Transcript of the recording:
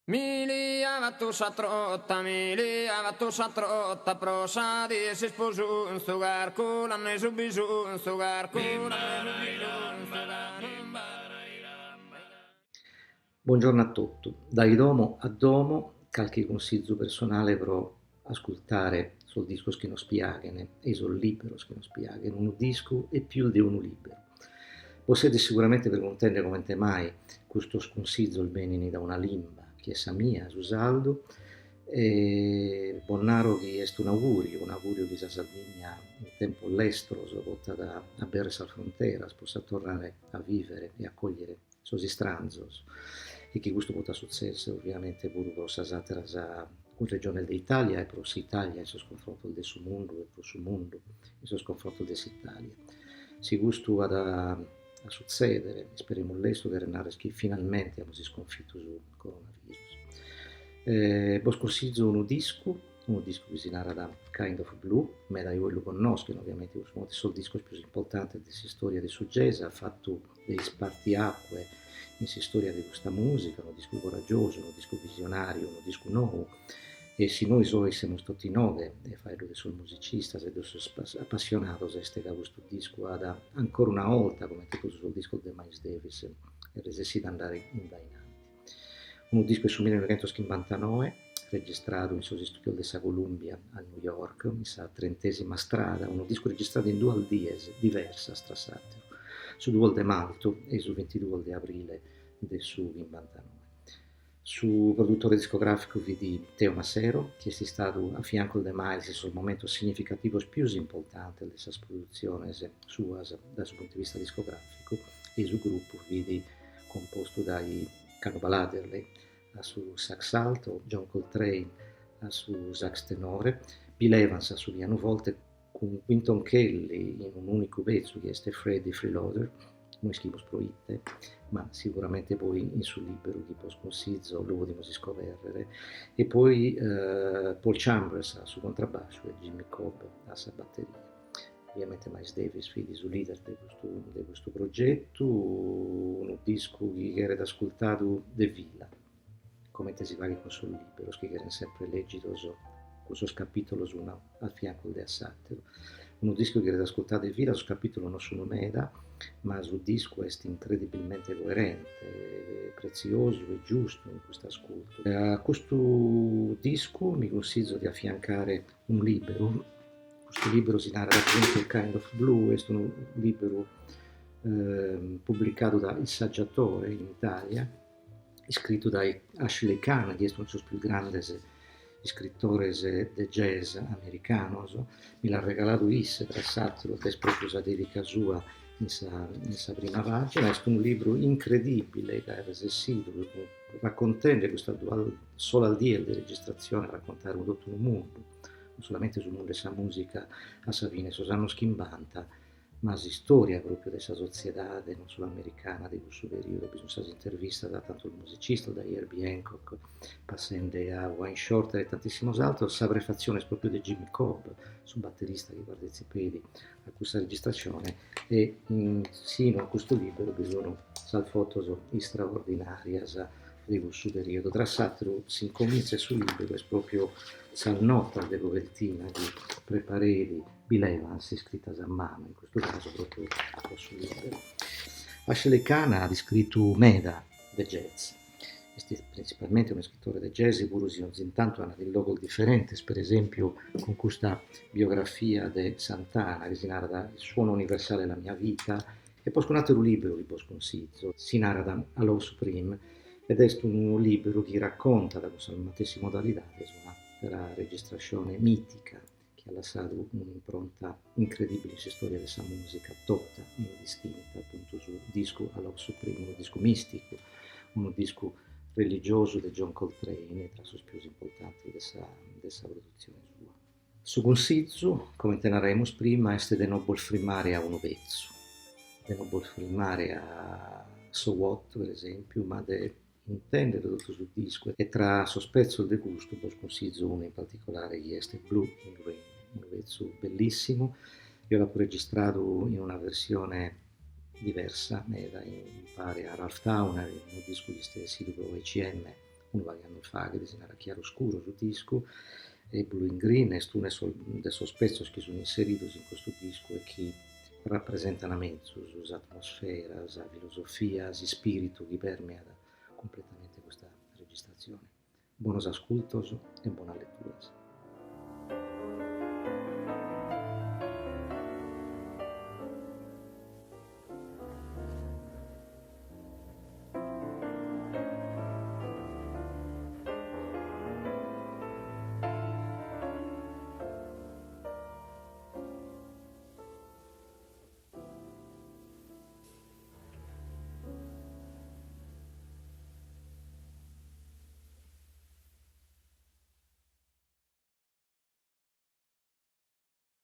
Mili avattusa trotta, prosa di si sposu in sto garco, l'hanno subisu in sto garco, Buongiorno a tutti. Dai domo a domo, qualche consiglio personale per ascoltare sul disco che non spiagane e sul libro che non spiagane, un disco e più di uno libro. Possiede sicuramente per contendere come mai questo sconsiglio il venini da una limba, che è sa mia, Susaldo, e Bonnaro che è un augurio di Sardegna in tempo all'estero, volta a Berres al frontera, possa tornare a vivere e accogliere sosi stranzos e che questo potrà succedere ovviamente pure per la sa un regione d'Italia e per l'Italia in suo sconfronto del suo mondo e per il suo mondo in suo sconfronto dell'Italia. Se questo vada a succedere, speriamo l'esto che renare che finalmente abbiamo sconfitto sul coronavirus. Vos consiglio un disco che si narra da Kind of Blue, me da io lo conosco, ovviamente sono il disco più importante della storia del suggesa, ha fatto dei spartiacque in storia di questa musica, un disco coraggioso, un disco visionario, un disco nuovo, e se noi siamo tutti nove, e fai lo sul musicista, se sono appassionato, se stega questo disco ancora una volta, come tipo sul disco di Miles Davis, e resesi da andare in dainanti. Un disco sul 1959, registrato in suo studio della Columbia a New York, in sa 30ª strada, un disco registrato in dual dies, diversa strassato, su 2 di Malto e su 22 di aprile del suo 29. Su produttore discografico vidi Teo Macero, che è stato a fianco di Miles sul momento significativo più importante delle sue produzioni sue dal suo punto di vista discografico, e su gruppo vidi composto dai Cano Baladerley su sax alto, John Coltrane su sax tenore, Bill Evans su piano volte con Winton Kelly in un unico pezzo che è Freddy Freeloader, noi schifo proitte, ma sicuramente poi in sul libero di post consiglio lo potremo scoprire, e poi Paul Chambers su contrabbasso e Jimmy Cobb a sa batteria. Ovviamente Miles Davis, figli su leader di questo progetto, un disco che era ascoltato de villa, come te si va con sul libero, che erano sempre leggito questo capitolo uno al fianco di Assattero. Un disco che era ascoltato de villa, su capitolo non sono meda, ma sul disco è incredibilmente coerente, prezioso e giusto in questo ascolto. A questo disco mi consiglio di affiancare un libro. Questo libro si narra appunto Kind of Blue, è un libro pubblicato da Il Saggiatore in Italia, scritto da Ashley Kahn, che è uno dei più grandi scrittori di jazz americano. Mi l'ha regalato Isse, tra l'altro, è proprio la dedica sua in sa prima pagina. È un libro incredibile che è resessito, raccontando questo solo al dia di registrazione, raccontare tutto un mondo, non solamente sul mondo della musica a Savine, Susanno Schimbanta, ma la storia proprio della società, non solo americana, di questo periodo. Bisogna stare intervista da tanto il musicista, da Herbie Hancock, passando a Wayne Shorter e tantissimi altri, la prefazione proprio di Jimmy Cobb, su batterista che guarda i piedi a questa registrazione, e sino a questo libro bisogna foto straordinarie di questo periodo. Tra l'altro si incomincia sul libro, è proprio salnotta di copertina di Preparedi, Bill Evans, scritta a mano, in questo caso proprio sul libro. Ashley Kahn ha descritto Meda, the jazz. È principalmente uno scrittore di jazz, pur se intanto ha dei logo differenti, per esempio con questa biografia di Santana, che si narra il suono universale della mia vita, e poi con un altro libro che poi consiglio, si narra da Hello Supreme, ed è un libro che racconta da questa stessa modalità della registrazione mitica che ha lasciato un'impronta incredibile in storia della musica, tutta indistinta, appunto sul disco Hello Supreme, un disco mistico, un disco religioso di John Coltrane, tra i suoi più importanti della produzione sua. Su consiglio, come te narremo prima, è di non filmare a uno pezzo, di non filmare a So What, per esempio, ma di intendere tutto sul disco, e tra sospezzo e gusto, poi consiglio uno in particolare che è Blue in Rain, un pezzo bellissimo. Io l'ho registrato in una versione diversa, mi pare a Ralph Towner, in un disco di stessi WCM, uno va a fare disegnare chiaro scuro sul disco, e Blue and Green e alcuni dei sospetti che sono inseriti in questo disco e che rappresentano l'atmosfera, la filosofia, lo spirito che permea completamente questa registrazione. Buonos ascoltos e buona lettura.